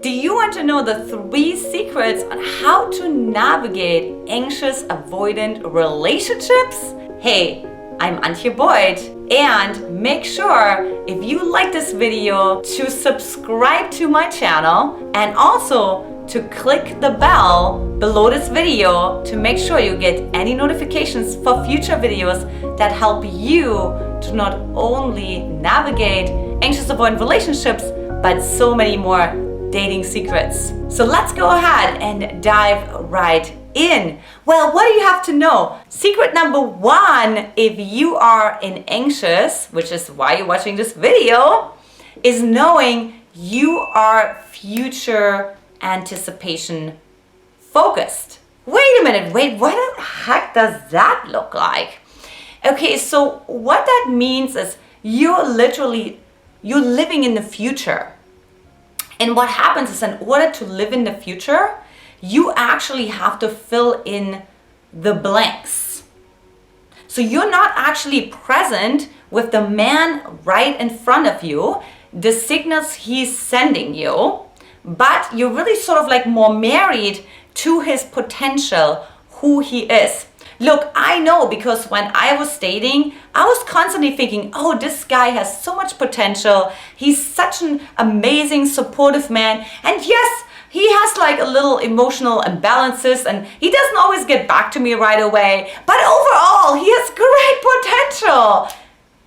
Do you want to know the 3 secrets on how to navigate anxious avoidant relationships? Hey, I'm Antia Boyd, and make sure if you like this video to subscribe to my channel and also to click the bell below this video to make sure you get any notifications for future videos that help you to not only navigate anxious avoidant relationships, but so many more dating secrets. So let's go ahead and dive right in. Well, what do you have to know? Secret number 1, if you are in anxious, which is why you're watching this video, is knowing you are future anticipation focused. Wait a minute, what the heck does that look like? Okay, so what that means is you're living in the future. And what happens is, in order to live in the future, you actually have to fill in the blanks. So you're not actually present with the man right in front of you, the signals he's sending you, but you're really sort of like more married to his potential, who he is. Look, I know, because when I was dating, I was constantly thinking, oh, this guy has so much potential. He's such an amazing, supportive man. And yes, he has like a little emotional imbalances and he doesn't always get back to me right away. But overall, he has great potential.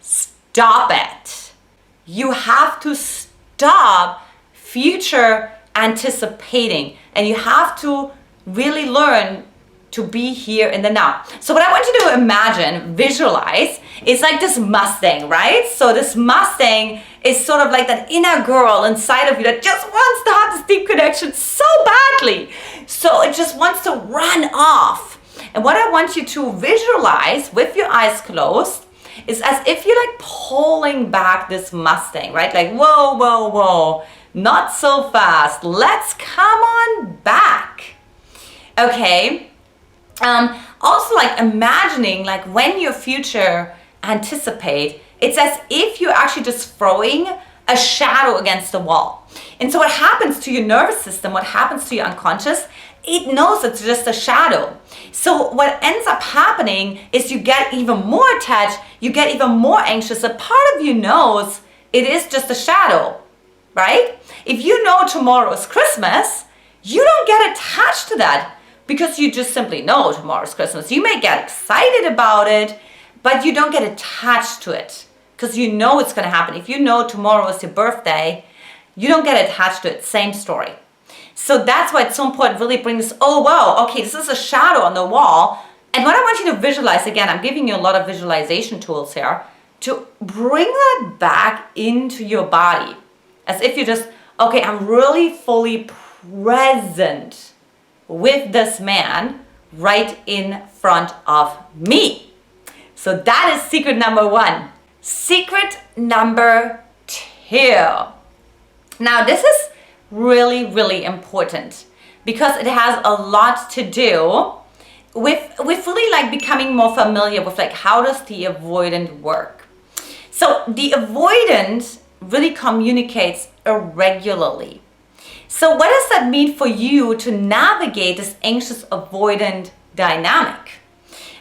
Stop it. You have to stop future anticipating, and you have to really learn to be here in the now. So what I want you to imagine, visualize, is like this Mustang, right? So this Mustang is sort of like that inner girl inside of you that just wants to have this deep connection so badly. So it just wants to run off. And what I want you to visualize with your eyes closed is as if you're like pulling back this Mustang, right? Like, whoa, whoa, whoa, not so fast. Let's come on back. Okay. Also, like imagining like when your future anticipate, it's as if you're actually just throwing a shadow against the wall. And so what happens to your nervous system, what happens to your unconscious, it knows it's just a shadow. So what ends up happening is you get even more attached, you get even more anxious. A part of you knows it is just a shadow, right? If you know tomorrow is Christmas, you don't get attached to that, because you just simply know tomorrow's Christmas. You may get excited about it, but you don't get attached to it because you know it's going to happen. If you know tomorrow is your birthday, you don't get attached to it. Same story. So that's why it's so important. Really bring this, oh wow, okay, this is a shadow on the wall. And what I want you to visualize, again, I'm giving you a lot of visualization tools here, to bring that back into your body. As if you're just, okay, I'm really fully present with this man right in front of me. So that is secret number 1. Secret number 2. Now this is really, really important because it has a lot to do with really like becoming more familiar with like how does the avoidant work. So the avoidant really communicates irregularly. So what does that mean for you to navigate this anxious avoidant dynamic?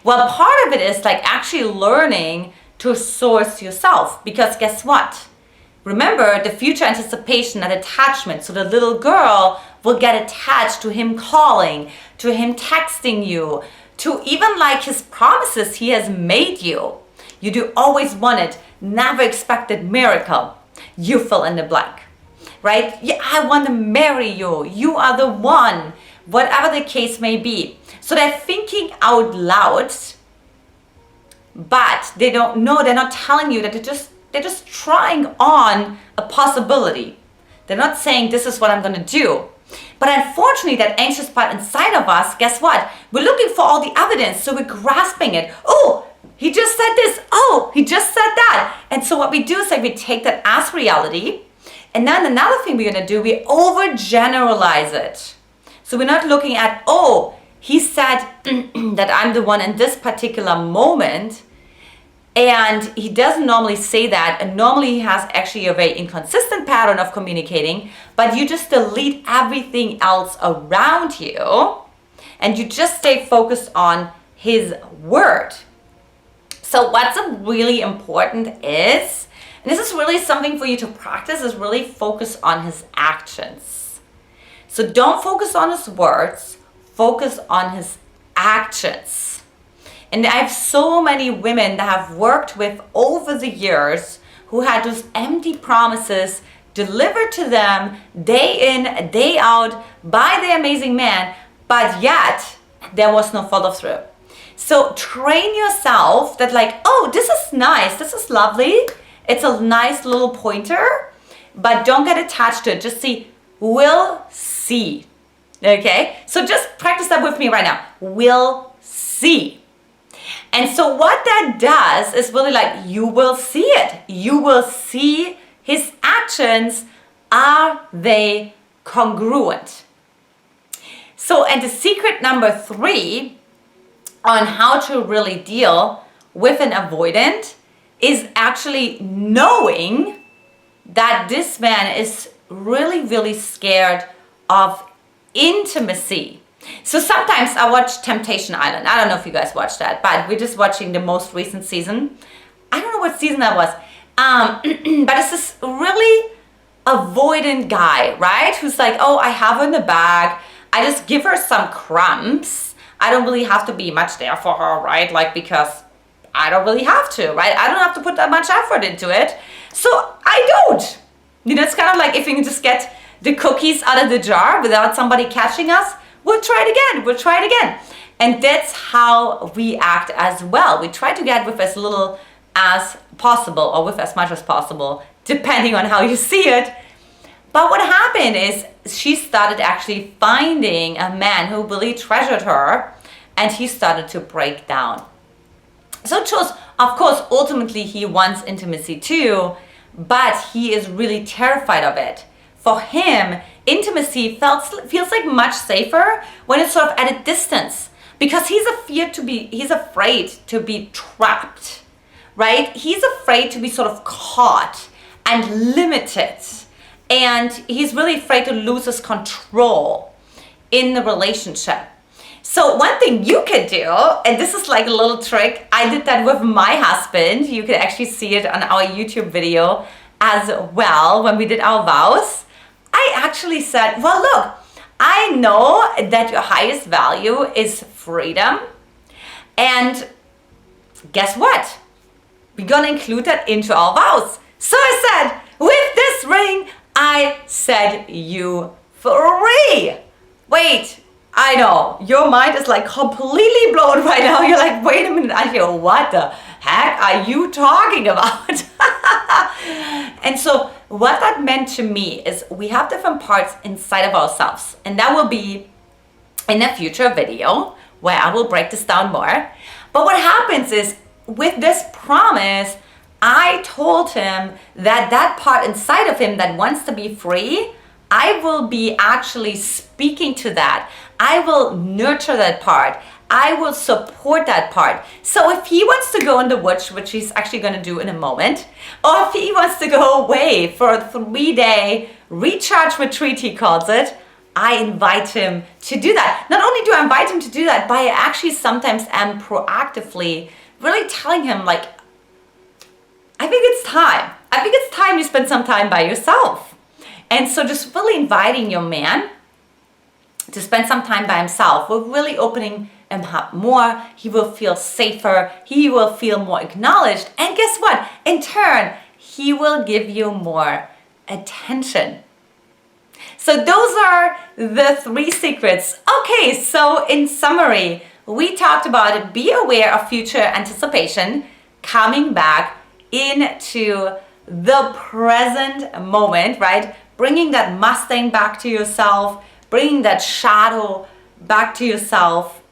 Well, part of it is like actually learning to source yourself, because guess what? Remember the future anticipation, that attachment. So the little girl will get attached to him calling, to him texting you, to even like his promises he has made you. You do always want it, never expected miracle. You fill in the blank. Right? Yeah, I want to marry you. You are the one. Whatever the case may be. So they're thinking out loud, but they don't know, they're not telling you that they're just trying on a possibility. They're not saying this is what I'm going to do. But unfortunately, that anxious part inside of us, guess what? We're looking for all the evidence. So we're grasping it. Oh, he just said this. Oh, he just said that. And so what we do is like we take that as reality. And then another thing we're going to do, we overgeneralize it. So we're not looking at, oh, he said that I'm the one in this particular moment. And he doesn't normally say that, and normally he has actually a very inconsistent pattern of communicating, but you just delete everything else around you and you just stay focused on his word. So what's really important is, and this is really something for you to practice, is really focus on his actions. So don't focus on his words, focus on his actions. And I have so many women that I've worked with over the years who had those empty promises delivered to them day in, day out by the amazing man, but yet there was no follow through. So train yourself that like, oh, this is nice, this is lovely. It's a nice little pointer, but don't get attached to it. Just see, we'll see. Okay? So just practice that with me right now. We'll see. And so what that does is really like, you will see it. You will see his actions. Are they congruent? So, and the secret number 3 on how to really deal with an avoidant is actually knowing that this man is really, really scared of intimacy. So sometimes I watch Temptation Island. I don't know if you guys watch that, but we're just watching the most recent season. I don't know what season that was. But it's this really avoidant guy, right? Who's like, oh, I have her in the bag. I just give her some crumbs. I don't really have to be much there for her, right? Like, because I don't really have to, right? I don't have to put that much effort into it. So I don't. You know, it's kind of like if you can just get the cookies out of the jar without somebody catching us, we'll try it again. We'll try it again. And that's how we act as well. We try to get with as little as possible or with as much as possible, depending on how you see it. But what happened is she started actually finding a man who really treasured her, and he started to break down. So of course, ultimately he wants intimacy too, but he is really terrified of it. For him, intimacy feels like much safer when it's sort of at a distance, because he's afraid to be trapped, right? He's afraid to be sort of caught and limited, and he's really afraid to lose his control in the relationship. So one thing you could do, and this is like a little trick, I did that with my husband. You could actually see it on our YouTube video as well when we did our vows. I actually said, well, look, I know that your highest value is freedom. And guess what? We're going to include that into our vows. So I said, with this ring, I set you free. Wait, I know, your mind is like completely blown right now. You're like, wait a minute, Antia, what the heck are you talking about? And so what that meant to me is we have different parts inside of ourselves, and that will be in a future video where I will break this down more. But what happens is with this promise, I told him that that part inside of him that wants to be free, I will be actually speaking to that. I will nurture that part. I will support that part. So if he wants to go in the woods, which he's actually going to do in a moment, or if he wants to go away for a 3-day recharge retreat, he calls it, I invite him to do that. Not only do I invite him to do that, but I actually sometimes am proactively really telling him, like, I think it's time. I think it's time you spend some time by yourself. And so just really inviting your man to spend some time by himself, we're really opening him up more. He will feel safer. He will feel more acknowledged. And guess what? In turn, he will give you more attention. So those are the 3 secrets. Okay, so in summary, we talked about it. Be aware of future anticipation, coming back into the present moment, right? Bringing that Mustang back to yourself, bringing that shadow back to yourself.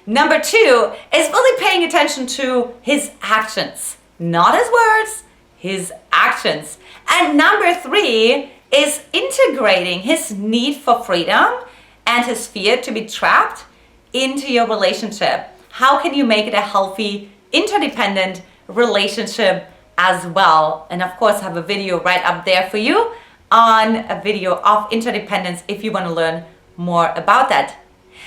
Number 2 is really paying attention to his actions, not his words, his actions. And number 3 is integrating his need for freedom and his fear to be trapped into your relationship. How can you make it a healthy, interdependent relationship as well. And of course, I have a video right up there for you on a video of interdependence if you want to learn more about that.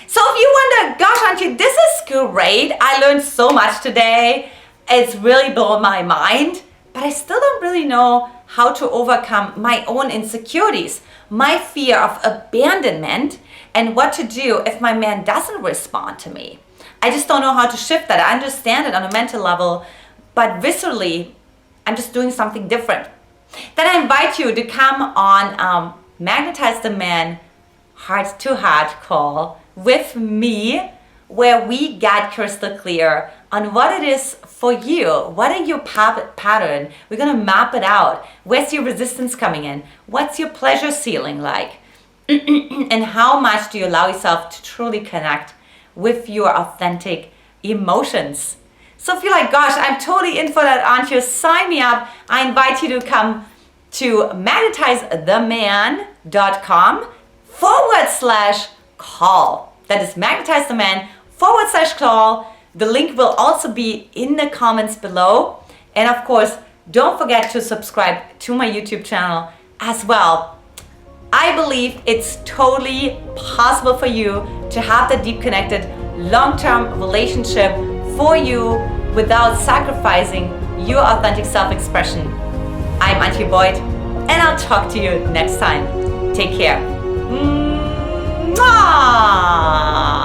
So if you wonder, gosh, Antia, this is great. I learned so much today. It's really blown my mind, but I still don't really know how to overcome my own insecurities, my fear of abandonment, and what to do if my man doesn't respond to me. I just don't know how to shift that. I understand it on a mental level, but viscerally, I'm just doing something different. Then I invite you to come on Magnetize the Man heart-to-heart call with me, where we get crystal clear on what it is for you. What are your pattern? We're gonna map it out. Where's your resistance coming in? What's your pleasure ceiling like? And how much do you allow yourself to truly connect with your authentic emotions? So if you're like, gosh, I'm totally in for that, Antia, sign me up. I invite you to come to magnetizetheman.com/call. That is magnetizetheman.com/call. The link will also be in the comments below. And of course, don't forget to subscribe to my YouTube channel as well. I believe it's totally possible for you to have the deep connected long-term relationship for you without sacrificing your authentic self-expression. I'm Antia Boyd, and I'll talk to you next time. Take care. Mwah!